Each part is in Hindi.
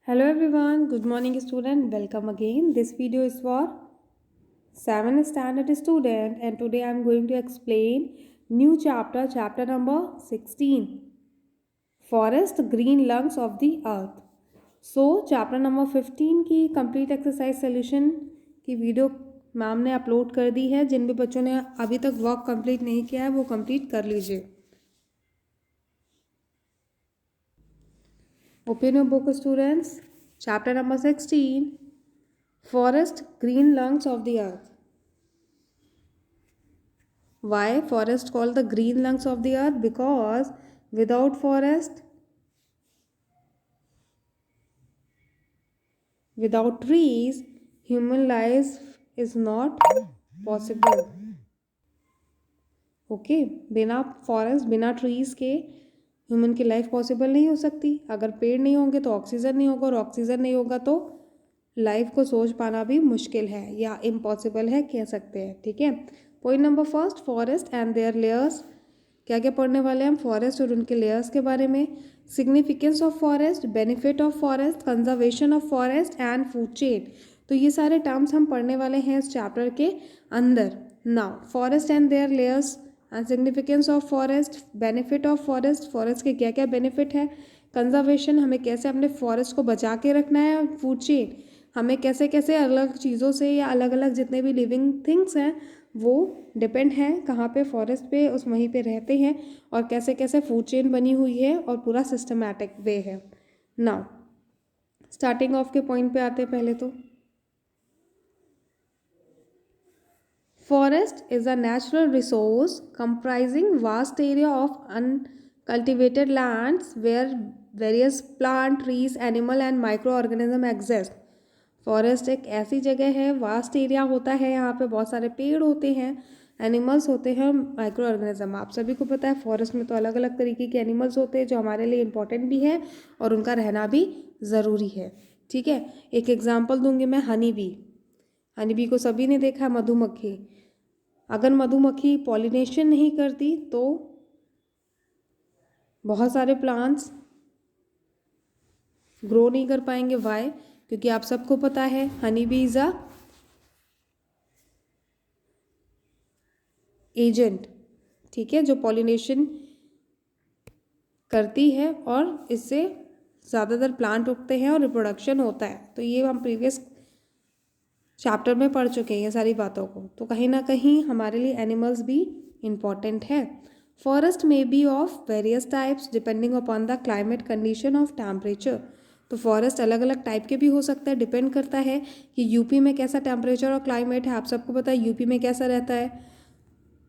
Hello everyone, good morning student. Welcome again. This video is for 7th standard student and today I am going to explain new chapter number 16, Forest Green Lungs of the Earth. So chapter number 15 की complete exercise solution की वीडियो मैम ने अपलोड कर दी है। जिन भी बच्चों ने अभी तक वर्क कंप्लीट नहीं किया है वो कंप्लीट कर लीजिए। Open your book students. Chapter number 16, Forest Green Lungs of the Earth. Why forest called the green lungs of the earth? Because without forest, without trees, human life is not possible. Okay बिना फॉरेस्ट बिना ट्रीज के ह्यूमन की लाइफ पॉसिबल नहीं हो सकती। अगर पेड़ नहीं होंगे तो ऑक्सीजन नहीं होगा और ऑक्सीजन नहीं होगा तो लाइफ को सोच पाना भी मुश्किल है या इम्पॉसिबल है कह सकते हैं। ठीक है, point number first, forest and their layers. क्या क्या पढ़ने वाले हैं हम? फॉरेस्ट और उनके लेयर्स के बारे में, significance of forest, benefit of forest, conservation of forest and food chain. तो ये सारे टर्म्स हम पढ़ने वाले हैं इस चैप्टर के अंदर। Now forest and their layers and significance of forest, benefit of forest, forest के क्या क्या बेनिफिट है, कंजर्वेशन हमें कैसे अपने फॉरेस्ट को बचा के रखना है, फूड चेन हमें कैसे कैसे अलग चीज़ों से या अलग अलग जितने भी लिविंग थिंग्स हैं वो डिपेंड है कहाँ पे, फॉरेस्ट पे, उस वहीं पे रहते हैं और कैसे कैसे फूड चेन बनी हुई है और पूरा सिस्टमैटिक वे है। नाउ स्टार्टिंग ऑफ के पॉइंट पे आते हैं पहले तो। Forest is a natural resource comprising vast area of uncultivated lands where various plant, trees, animal and microorganism exist. Forest एक ऐसी जगह है, वास्ट एरिया होता है, यहाँ पे बहुत सारे पेड़ होते हैं, एनिमल्स होते हैं, माइक्रो ऑर्गेनिज्म। आप सभी को पता है फॉरेस्ट में तो अलग अलग तरीके के एनिमल्स होते हैं जो हमारे लिए इम्पोर्टेंट भी है और उनका रहना भी ज़रूरी है। ठीक है, एक एग्जांपल दूंगी मैं, हनी बी। हनी बी को सभी ने देखा है, मधुमक्खी। अगर मधुमक्खी पॉलिनेशन नहीं करती तो बहुत सारे प्लांट्स ग्रो नहीं कर पाएंगे। वाई? क्योंकि आप सबको पता है honey bee is a agent, ठीक है, जो पॉलिनेशन करती है और इससे ज़्यादातर प्लांट उगते हैं और रिप्रोडक्शन होता है। तो ये हम प्रीवियस चैप्टर में पढ़ चुके हैं ये सारी बातों को। तो कहीं ना कहीं हमारे लिए एनिमल्स भी इम्पॉर्टेंट है। फॉरेस्ट में be of various types depending upon the climate condition of temperature. तो फॉरेस्ट अलग अलग टाइप के भी हो सकता है, डिपेंड करता है कि यूपी में कैसा टेम्परेचर और क्लाइमेट है। आप सबको पता है यूपी में कैसा रहता है,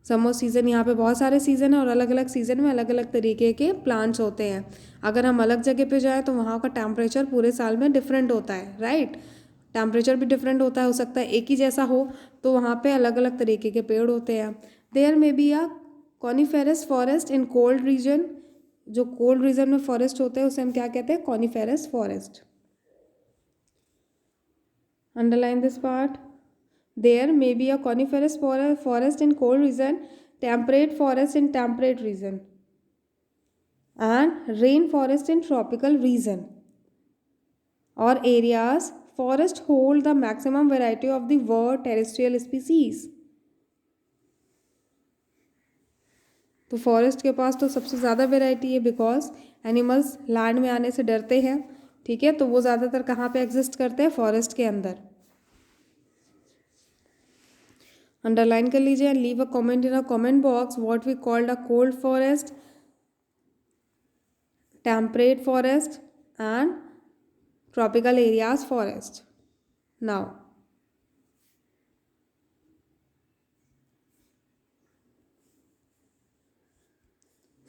समर सीज़न, यहाँ पे बहुत सारे सीज़न है और अलग अलग सीज़न में अलग अलग तरीके के प्लांट्स होते हैं। अगर हम अलग जगह पे जाएँ तो वहाँ का टेम्परेचर पूरे साल में डिफरेंट होता है, राइट। टेम्परेचर भी डिफरेंट होता है, हो सकता है एक ही जैसा हो, तो वहाँ पे अलग अलग तरीके के पेड़ होते हैं। देयर में be a coniferous forest in cold region. जो कोल्ड रीजन में फॉरेस्ट होते हैं उसे हम क्या कहते हैं? Coniferous forest. Underline this part. There may be a coniferous forest in cold region, temperate forest in temperate region, and rainforest in tropical region or areas. Forest hold the maximum variety of the world terrestrial species. तो फॉरेस्ट के पास तो सबसे ज़्यादा वेराइटी है बिकॉज एनिमल्स लैंड में आने से डरते हैं। ठीक है, तो वो ज़्यादातर कहाँ पे एग्जिस्ट करते हैं? फॉरेस्ट के अंदर। अंडरलाइन कर लीजिए and leave a comment in a comment box what we called a cold forest, temperate forest and tropical areas forest. Now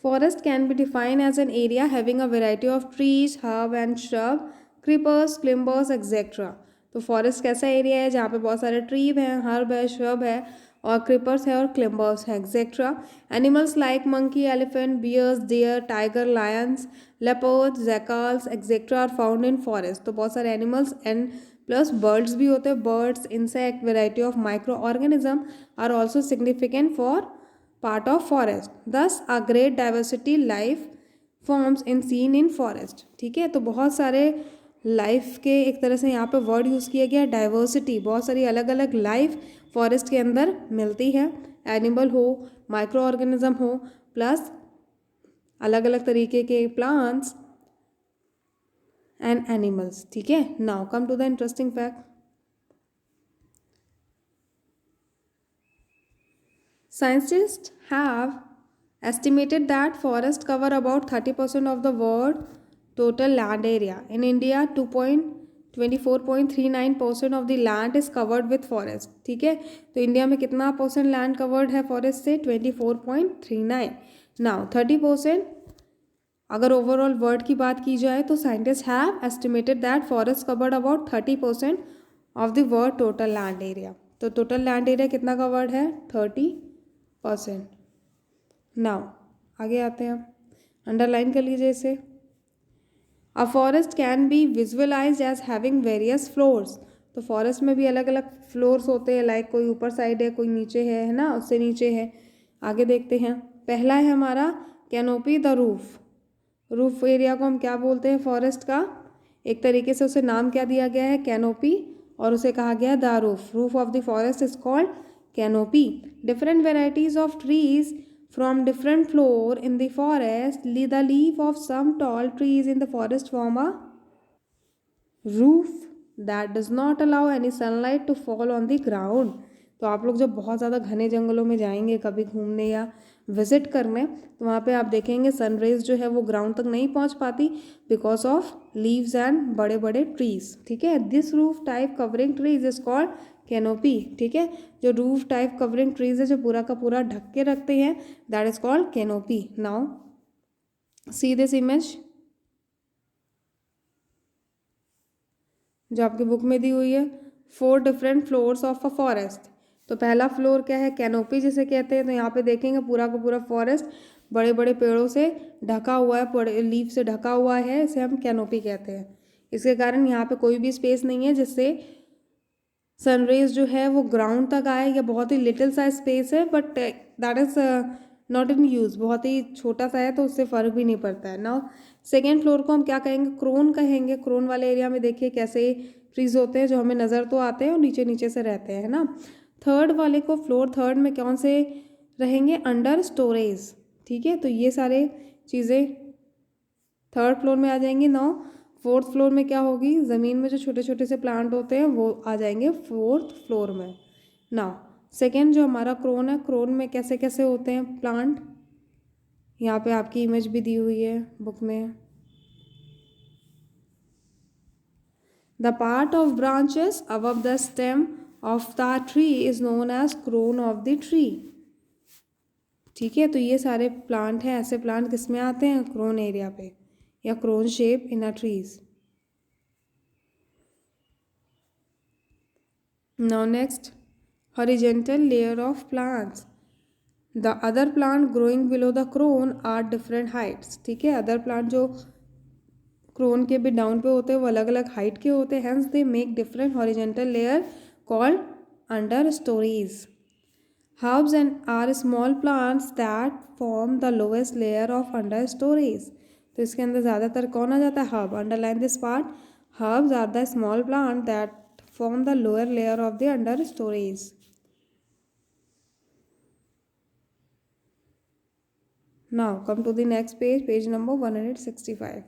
forest can be defined as an area having a variety of trees, herb and shrub, creepers, climbers, etc. तो फॉरेस्ट कैसा एरिया है जहाँ पे बहुत सारे ट्रीब हैं, हर्ब है, श्रब है और क्रिपर्स है और क्लिम्बर्स है, etcetera. Animals like monkey, elephant, bears, deer, tiger, lions, leopard, jackals etcetera are found in forest. तो बहुत सारे एनिमल्स एंड प्लस बर्ड्स भी होते हैं। Birds, insect, variety of micro organism are also significant for part of forest. Thus a great diversity life forms in seen in forest. ठीक है, तो बहुत सारे लाइफ के एक तरह से यहाँ पे वर्ड यूज़ किया गया डाइवर्सिटी, बहुत सारी अलग अलग लाइफ फॉरेस्ट के अंदर मिलती है, एनिमल हो, माइक्रो ऑर्गेनिज्म हो, प्लस अलग अलग तरीके के प्लांट्स एंड एनिमल्स। ठीक है, now come to the interesting fact. Scientists have estimated that forests cover about 30% of the world total land area. In India, 24.39% of the land is covered with forest. ठीक है, तो इंडिया में कितना परसेंट लैंड कवर्ड है फॉरेस्ट से? 24.39। नाउ 30%, अगर ओवरऑल वर्ल्ड की बात की जाए तो scientist have estimated that forest covered about 30% of the world total land area. तो टोटल लैंड एरिया कितना कवर्ड है? 30%। नाउ आगे आते हैं, अंडरलाइन कर लीजिए इसे। A forest can be visualize as having various floors. तो फॉरेस्ट में भी अलग अलग फ्लोर्स होते हैं, लाइक कोई ऊपर साइड है, कोई नीचे है ना, उससे नीचे है। आगे देखते हैं, पहला है हमारा canopy the roof. Roof area को हम क्या बोलते हैं फॉरेस्ट का? एक तरीके से उसे नाम क्या दिया गया है? कैनोपी, और उसे कहा गया है the roof. Roof of the forest is called canopy. Different varieties of trees from different floor in the forest, the leaf of some tall trees in the forest form a roof that does not allow any sunlight to fall on the ground. तो आप लोग जब बहुत ज़्यादा घने जंगलों में जाएंगे कभी घूमने या विजिट करने, तो वहाँ पे आप देखेंगे सनरेज जो है वो ग्राउंड तक नहीं पहुँच पाती बिकॉज ऑफ लीव्स एंड बड़े बड़े ट्रीज। ठीक है, this roof type covering trees is called canopy. ठीक है, जो रूफ टाइप कवरिंग ट्रीज है, जो पूरा का पूरा ढक के रखते हैं, that is called canopy. Now see this image जो आपकी बुक में दी हुई है, 4 different floors of a forest. तो पहला फ्लोर क्या है? कैनोपी जिसे कहते हैं। तो यहाँ पे देखेंगे पूरा का पूरा फॉरेस्ट बड़े बड़े पेड़ों से ढका हुआ है, बड़े लीफ से ढका हुआ है, इसे हम कैनोपी कहते हैं। इसके कारण यहाँ पे कोई भी स्पेस नहीं है जिससे सनरेज जो है वो ग्राउंड तक आए, या बहुत ही लिटिल सा स्पेस है, but that is not in use, बहुत ही छोटा सा है, तो उससे फ़र्क भी नहीं पड़ता है। नाउ सेकेंड फ्लोर को हम क्या कहेंगे? क्रोन कहेंगे। क्रोन वाले एरिया में देखिए कैसे ट्रीज होते हैं जो हमें नज़र तो आते हैं और नीचे नीचे से रहते हैं, है ना। थर्ड वाले को फ्लोर थर्ड में कौन से रहेंगे? Under storage. ठीक है, तो ये सारे चीज़ें थर्ड फ्लोर में आ जाएंगी। नाउ फोर्थ फ्लोर में क्या होगी? ज़मीन में जो छोटे छोटे से प्लांट होते हैं वो आ जाएंगे फोर्थ फ्लोर में। नाउ सेकेंड जो हमारा क्रोन है, क्रोन में कैसे कैसे होते हैं प्लांट? यहाँ पे आपकी इमेज भी दी हुई है बुक में। The part of branches above the stem of the tree is known as crown of the tree. ठीक है, तो ये सारे प्लांट हैं, ऐसे प्लांट किस में आते हैं? क्रोन एरिया पे, या crown shape in a trees. Now next, horizontal layer of plants. The other plant growing below the crown are different heights. ठीक है, अदर प्लांट जो क्रोन के भी डाउन पे होते हैं वो अलग अलग हाइट के होते हैं, hence they make different horizontal layer called understories. Herbs and are small plants that form the lowest layer of understories. तो इसके अंदर ज़्यादातर कौन आ जाता है? Herb. Underline this part, herbs are the small plant that form the lower layer of the understories. Now come to the next page, page number 165.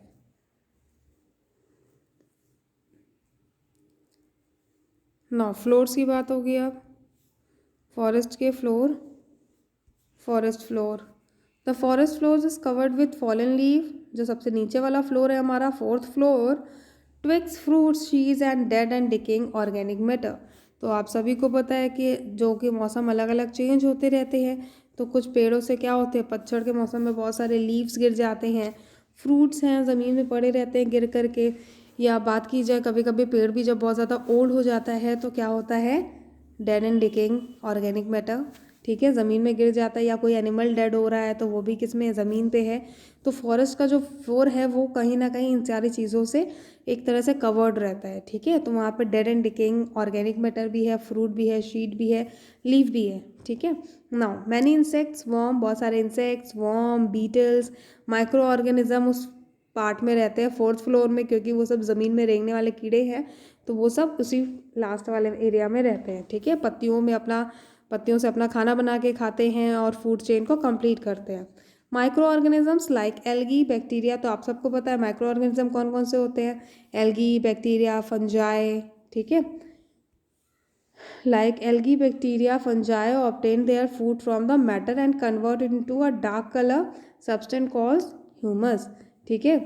Now floors की बात होगी अब। फॉरेस्ट के floor, forest floor. The forest floor is covered with fallen leave. जो सबसे नीचे वाला फ्लोर है हमारा फोर्थ फ्लोर, ट्विक्स, फ्रूट्स, शीज and dead and decaying organic matter. तो आप सभी को पता है कि जो कि मौसम अलग अलग चेंज होते रहते हैं, तो कुछ पेड़ों से क्या होते हैं, पतझड़ के मौसम में बहुत सारे लीव्स गिर जाते हैं, फ्रूट्स हैं ज़मीन में पड़े रहते हैं गिर करके। या बात की जाए कभी कभी पेड़ भी जब बहुत ज़्यादा ओल्ड हो जाता है तो क्या होता है? Dead and decaying organic matter. ठीक है, ज़मीन में गिर जाता है, या कोई एनिमल डेड हो रहा है तो वो भी किस में? ज़मीन पे है। तो फॉरेस्ट का जो फ्लोर है वो कहीं ना कहीं इन सारी चीज़ों से एक तरह से कवर्ड रहता है। ठीक है, तो वहाँ पे dead and decaying organic matter भी है, फ्रूट भी है, शीट भी है, लीफ भी है। ठीक है, नाउ मैनी इंसेक्ट्स, वर्म, बहुत सारे insects, worm, beetles, micro organism उस पार्ट में रहते हैं, 4th फ्लोर में, क्योंकि वो सब ज़मीन में रेंगने वाले कीड़े हैं, तो वो सब उसी लास्ट वाले एरिया में रहते हैं। ठीक है, पत्तियों से अपना खाना बना के खाते हैं और फूड चेन को कंप्लीट करते हैं। Micro organisms like algae, bacteria, तो आप सबको पता है माइक्रो ऑर्गेनिज्म कौन कौन से होते हैं, एल्गी, बैक्टीरिया, फंजाई। ठीक है, like algae, bacteria, fungi obtain their food from the matter and convert it into a dark color substance called humus। ठीक है,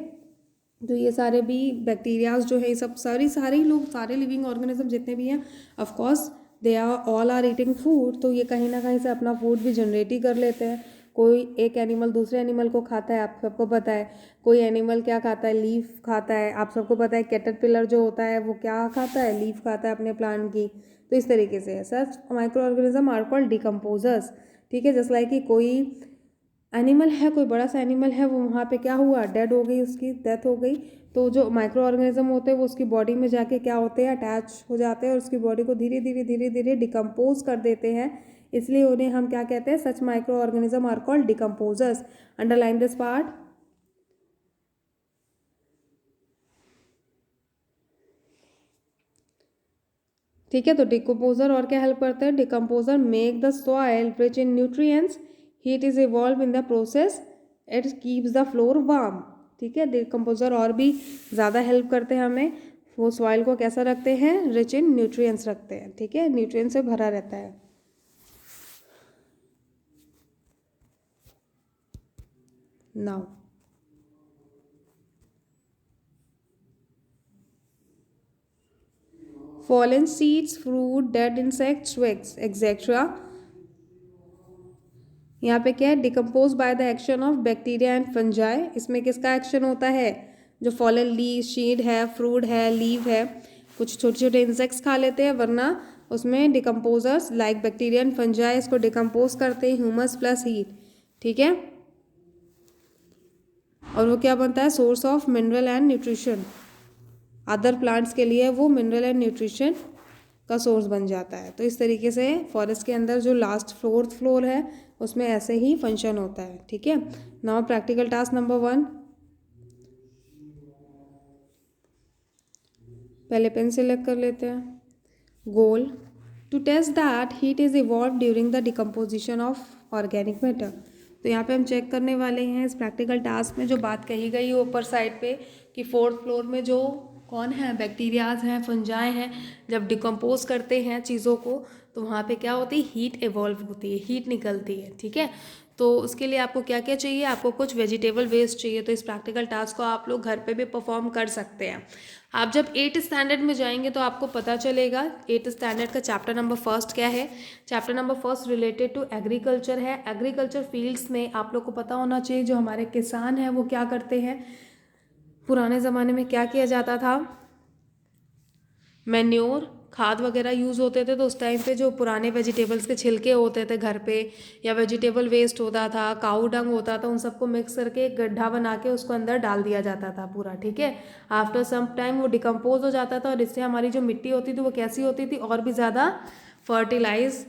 तो ये सारे भी बैक्टीरियाज जो है, सब सारे लोग, सारे लिविंग ऑर्गेनिज्म जितने भी हैं, of course they are all are eating food, तो ये कहीं ना कहीं से अपना फूड भी जनरेट ही कर लेते हैं। कोई एक एनिमल दूसरे एनिमल को खाता है, आप सबको पता है। कोई एनिमल क्या खाता है, लीफ खाता है, आप सबको पता है। कैटरपिलर जो होता है वो क्या खाता है, लीफ खाता है अपने प्लांट की। तो इस तरीके से such micro organism are called decomposers. ठीक है, जस्ट लाइक कि कोई एनिमल है, कोई बड़ा सा एनिमल है, वो वहाँ पे क्या हुआ, डेड हो गई, उसकी डेथ हो गई, तो जो माइक्रो ऑर्गेनिज्म होते हैं वो उसकी बॉडी में जाके क्या होते हैं, अटैच हो जाते हैं और उसकी बॉडी को धीरे धीरे डिकम्पोज कर देते हैं। इसलिए उन्हें हम क्या कहते हैं, such micro organism are called decomposers. Underline this part. ठीक है, तो डिकम्पोजर और क्या हेल्प करते हैं, decomposer make the soil rich in nutrients, heat is evolve in the process, it keeps the floor warm. ठीक है, डिकम्पोजर और भी ज़्यादा हेल्प करते हैं हमें, वो सॉइल को कैसा रखते हैं, रिच इन न्यूट्रिएंट्स रखते हैं। ठीक है, न्यूट्रिएंट्स से भरा रहता है। Now fallen seeds, fruit, dead insects, twigs, etc. यहाँ पे क्या है, decompose by the action of bacteria and fungi. इसमें किसका एक्शन होता है, जो फॉलन लीव, शीड है, फ्रूट है, लीव है, कुछ छोटे छोटे इंसेक्ट्स खा लेते हैं, वरना उसमें decomposers like bacteria and fungi इसको डिकम्पोज करते हैं, ह्यूमस प्लस हीट। ठीक है, और वो क्या बनता है, source of mineral and nutrition. Other plants के लिए वो मिनरल एंड न्यूट्रिशन का सोर्स बन जाता है। तो इस तरीके से फॉरेस्ट के अंदर जो लास्ट 4th फ्लोर है उसमें ऐसे ही फंक्शन होता है। ठीक है, नाउ प्रैक्टिकल टास्क नंबर 1। पहले पेन सेलेक्ट कर लेते हैं। Goal to test that heat is evolve during the decomposition of organic matter. तो यहाँ पे हम चेक करने वाले हैं इस प्रैक्टिकल टास्क में जो बात कही गई है ऊपर साइड पे कि 4th फ्लोर में जो कौन है, बैक्टीरियाज हैं, फंजाई हैं, जब डिकम्पोज करते हैं चीज़ों को तो वहाँ पे क्या होती है, हीट इवॉल्व होती है, हीट निकलती है। ठीक है, तो उसके लिए आपको क्या क्या चाहिए, आपको कुछ वेजिटेबल वेस्ट चाहिए। तो इस प्रैक्टिकल टास्क को आप लोग घर पे भी परफॉर्म कर सकते हैं। आप जब 8th स्टैंडर्ड में जाएंगे तो आपको पता चलेगा 8th स्टैंडर्ड का चैप्टर नंबर 1 क्या है। Chapter number 1 related to agriculture है। एग्रीकल्चर फील्ड्स में आप लोग को पता होना चाहिए जो हमारे किसान हैं वो क्या करते हैं, पुराने ज़माने में क्या किया जाता था, मैन्योर, खाद वगैरह यूज़ होते थे। तो उस टाइम पे जो पुराने वेजिटेबल्स के छिलके होते थे घर पे, या वेजिटेबल वेस्ट होता था, काऊ डंग होता था, उन सबको मिक्स करके एक गड्ढा बना के उसको अंदर डाल दिया जाता था पूरा। ठीक है, आफ्टर सम टाइम वो डिकम्पोज हो जाता था और इससे हमारी जो मिट्टी होती थी वो कैसी होती थी, और भी ज़्यादा फर्टिलाइज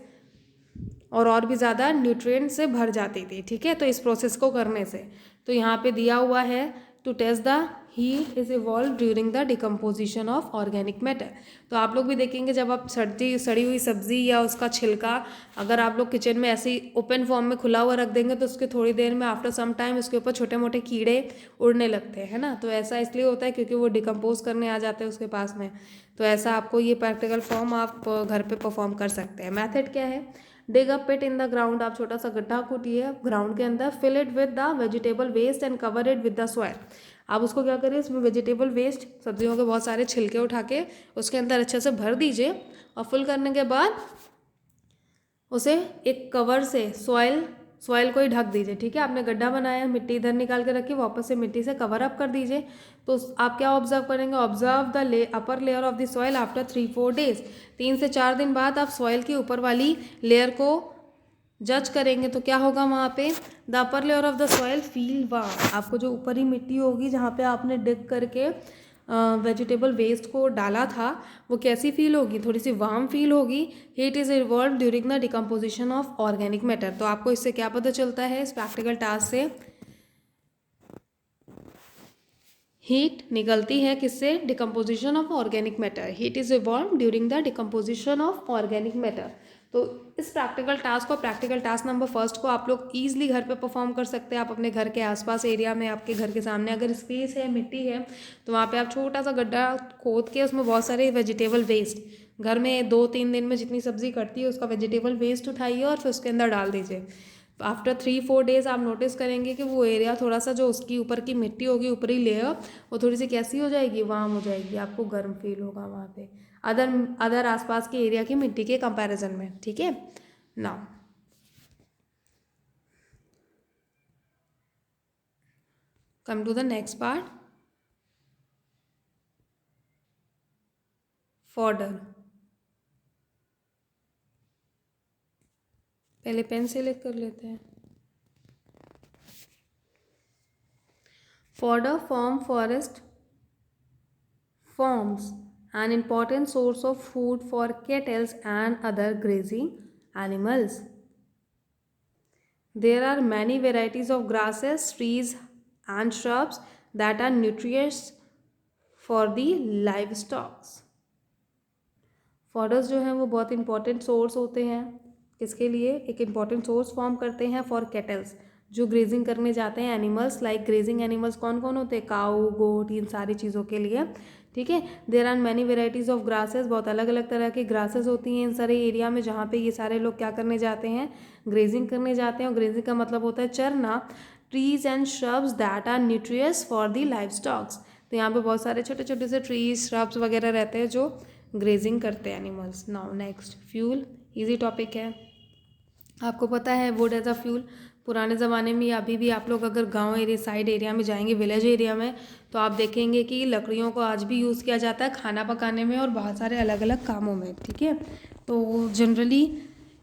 और भी ज़्यादा न्यूट्रिएंट से भर जाती थी। ठीक है, तो इस प्रोसेस को करने से, तो यहाँ पे दिया हुआ है to test the heat is evolve during the decomposition of organic matter. तो आप लोग भी देखेंगे जब आप सड़ी हुई सब्जी या उसका छिलका अगर आप लोग किचन में ऐसी ओपन फॉर्म में खुला हुआ रख देंगे तो उसके थोड़ी देर में आफ्टर सम टाइम उसके ऊपर छोटे मोटे कीड़े उड़ने लगते हैं, है ना। तो ऐसा इसलिए होता है क्योंकि वो डिकम्पोज करने आ जाते हैं उसके पास में। तो ऐसा आपको ये प्रैक्टिकल फॉर्म आप घर पे परफॉर्म कर सकते हैं। मेथड क्या है, डिग अ पिट इन द ग्राउंड, आप छोटा सा गड्ढा खोदिए ग्राउंड के अंदर, fill it with the vegetable waste and cover it with the soil. आप उसको क्या करिए, इसमें वेजिटेबल वेस्ट, सब्जियों के बहुत सारे छिलके उठा के उसके अंदर अच्छे से भर दीजिए, और फुल करने के बाद उसे एक कवर से सॉइल को ही ढक दीजिए। ठीक है, आपने गड्ढा बनाया, मिट्टी इधर निकाल के रखी, वापस से मिट्टी से कवर अप कर दीजिए। तो आप क्या ऑब्जर्व करेंगे, observe the upper layer of the soil after 3-4 days. 3 से 4 दिन बाद आप सॉइल की ऊपर वाली लेयर को जज करेंगे तो क्या होगा, वहाँ पे the upper layer of the soil feel warm, आपको जो ऊपर ही मिट्टी होगी जहाँ पे आपने डिग करके वेजिटेबल वेस्ट को डाला था वो कैसी फील होगी, थोड़ी सी वार्म फील होगी। Heat is evolve during the decomposition of organic matter. तो आपको इससे क्या पता चलता है इस प्रैक्टिकल टास्क से, हीट निकलती है किससे? Decomposition of organic matter. Heat is evolve during the decomposition of organic matter. तो इस प्रैक्टिकल टास्क नंबर फर्स्ट को आप लोग ईजिली घर पे परफॉर्म कर सकते हैं। आप अपने घर के आसपास एरिया में, आपके घर के सामने अगर स्पेस है, मिट्टी है, तो वहाँ पे आप छोटा सा गड्ढा खोद के उसमें बहुत सारे वेजिटेबल वेस्ट, घर में 2-3 दिन में जितनी सब्जी कटती है उसका वेजिटेबल वेस्ट उठाइए और फिर उसके अंदर डाल दीजिए। आफ्टर 3-4 डेज आप नोटिस करेंगे कि वो एरिया थोड़ा सा, जो उसकी ऊपर की मिट्टी होगी, ऊपरी लेयर, वो थोड़ी सी कैसी हो जाएगी, वार्म हो जाएगी, आपको गर्म फील होगा वहाँ पे अदर आसपास के एरिया की मिट्टी के कंपैरिजन में। ठीक है, now come to the next part, fodder. पहले पेन सेलेक्ट कर लेते हैं। Fodder forest forms an important source of food for cattle and other grazing animals. There are many varieties of grasses, trees and shrubs that are nutritious for the livestock. Fodders जो हैं वो बहुत इंपॉर्टेंट सोर्स होते हैं, किसके लिए? एक इंपॉर्टेंट सोर्स फॉर्म करते हैं फॉर कैटल्स, जो ग्रेजिंग करने जाते हैं। एनिमल्स लाइक ग्रेजिंग एनिमल्स कौन कौन होते हैं? काऊ, गोट, इन सारी चीज़ों के लिए। ठीक है, there are many varieties of grasses, बहुत अलग अलग तरह की ग्रासेस होती हैं इन सारे एरिया में जहाँ पे ये सारे लोग क्या करने जाते हैं? ग्रेजिंग करने जाते हैं। और ग्रेजिंग का मतलब होता है चरना। Trees and shrubs that are nutritious for the life stocks, तो यहाँ पे बहुत सारे छोटे छोटे से ट्रीज, श्रब्स वगैरह रहते हैं जो ग्रेजिंग करते हैं animals. Now next, fuel. Easy topic है, आपको पता है वुड एज अ फ्यूल। पुराने ज़माने में, अभी भी आप लोग अगर गांव एरिया, साइड एरिया में जाएंगे, विलेज एरिया में, तो आप देखेंगे कि लकड़ियों को आज भी यूज़ किया जाता है खाना पकाने में और बहुत सारे अलग अलग कामों में। ठीक है, तो generally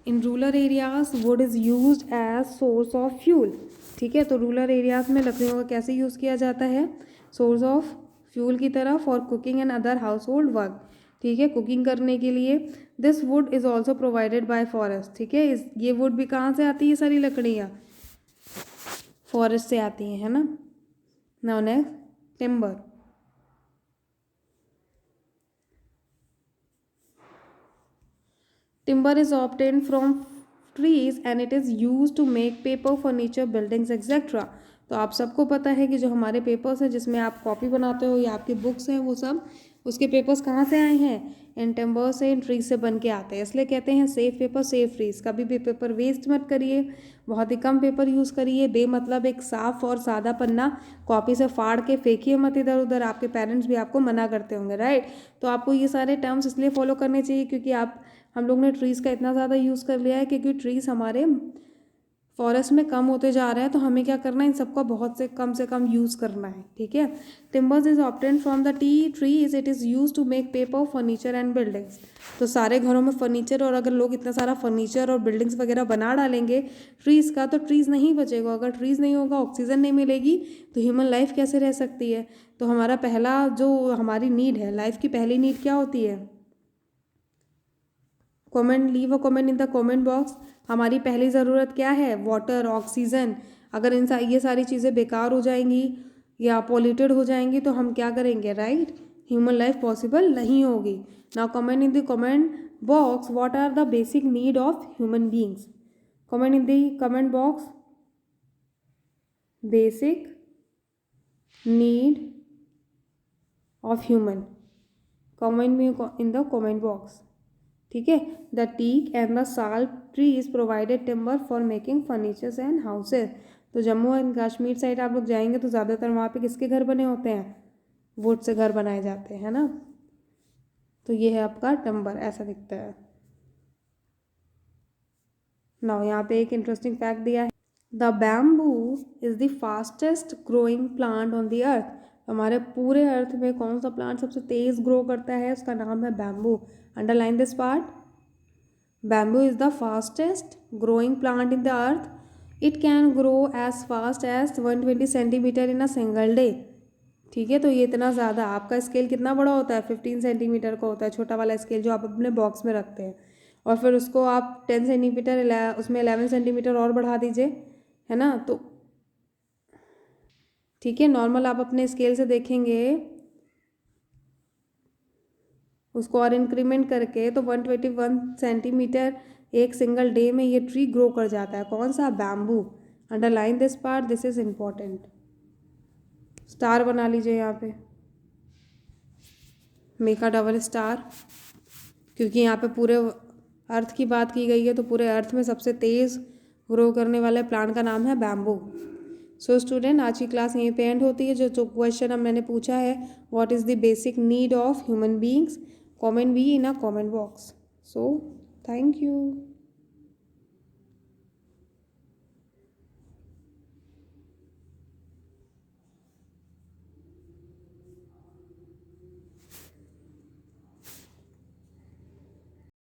in rural areas wood is use as source of fuel. ठीक है, तो रूरल एरियाज में लकड़ियों का कैसे यूज़ किया जाता है? सोर्स ऑफ फ्यूल की तरह, for cooking and other house hold work. ठीक है, कुकिंग करने के लिए। This would is also provided by forest. ठीक है, ये वुड भी कहाँ से आती है? सारी लकड़ियाँ फॉरेस्ट से आती हैं, है ना। Now next, timber. Timber is obtained from trees and it is use to make paper, furniture, buildings etcetera. तो आप सबको पता है कि जो हमारे पेपर्स हैं जिसमें आप कॉपी बनाते हो या आपकी बुक्स हैं, वो सब उसके पेपर्स कहाँ से आए हैं? इन टिम्बर से, इन ट्रीज से बन के आते हैं। इसलिए कहते हैं सेफ पेपर सेफ ट्रीज। कभी भी पेपर वेस्ट मत करिए, बहुत ही कम पेपर यूज़ करिए। बेमतलब एक साफ और सादा पन्ना कॉपी से फाड़ के फेंकिए मत इधर उधर, आपके पेरेंट्स भी आपको मना करते होंगे, राइट। तो आपको ये सारे टर्म्स इसलिए फॉलो करने चाहिए क्योंकि हम लोग ने ट्रीज़ का इतना ज़्यादा यूज़ कर लिया है, क्योंकि ट्रीज़ हमारे फॉरेस्ट में कम होते जा रहे हैं। तो हमें क्या करना है? इन सबका बहुत से कम यूज़ करना है। ठीक है, timbers is obtained from the trees, it is use to make paper, furniture and buildings. तो सारे घरों में फर्नीचर, और अगर लोग इतना सारा फर्नीचर और बिल्डिंग्स वगैरह बना डालेंगे ट्रीज़ का, तो ट्रीज़ नहीं बचेगा। अगर ट्रीज़ नहीं होगा, ऑक्सीजन नहीं मिलेगी, तो ह्यूमन लाइफ कैसे रह सकती है? तो हमारा पहला जो हमारी नीड है, लाइफ की पहली नीड क्या होती है? Comment, leave a comment in the comment box. हमारी पहली ज़रूरत क्या है? Water, oxygen. अगर ये सारी चीज़ें बेकार हो जाएंगी या पॉल्यूटेड हो जाएंगी तो हम क्या करेंगे, राइट? ह्यूमन लाइफ पॉसिबल नहीं होगी। Now comment in the comment box what are the basic need of human beings. Comment in the comment box basic need of human. Comment me in the comment box. ठीक है, the teak and the sal trees provided timber for making furnitures and houses. तो जम्मू एंड कश्मीर साइड आप लोग जाएंगे तो ज़्यादातर वहाँ पे किसके घर बने होते हैं? वुड से घर बनाए जाते हैं, है ना। तो ये है आपका टिम्बर, ऐसा दिखता है। नाउ यहाँ पे एक इंटरेस्टिंग फैक्ट दिया है, the bamboo is the fastest growing plant on the earth. हमारे पूरे अर्थ में कौन सा प्लांट सबसे तेज़ ग्रो करता है? उसका नाम है bamboo. Underline this part, bamboo is the fastest growing plant in the earth. It can grow as fast as 120 centimetre in a single day. ठीक है, तो ये इतना ज़्यादा, आपका स्केल कितना बड़ा होता है? 15 सेंटीमीटर का होता है, छोटा वाला स्केल जो आप अपने बॉक्स में रखते हैं। और फिर उसको आप 10 सेंटीमीटर, उसमें 11 सेंटीमीटर और बढ़ा दीजिए, है ना। तो ठीक है, नॉर्मल आप अपने स्केल से देखेंगे उसको और इंक्रीमेंट करके तो 121 सेंटीमीटर एक सिंगल डे में ये ट्री ग्रो कर जाता है। कौन सा? Bamboo. Underline this part, this is important. Star बना लीजिए यहाँ पे, मेक अ डबल स्टार, क्योंकि यहाँ पे पूरे अर्थ की बात की गई है, तो पूरे अर्थ में सबसे तेज़ ग्रो करने वाले प्लांट का नाम है बैम्बू। सो स्टूडेंट, आज की क्लास यहीं पे एंड होती है। जो क्वेश्चन अब मैंने पूछा है, what is the basic need of human beings, comment be in a comment box. So thank you.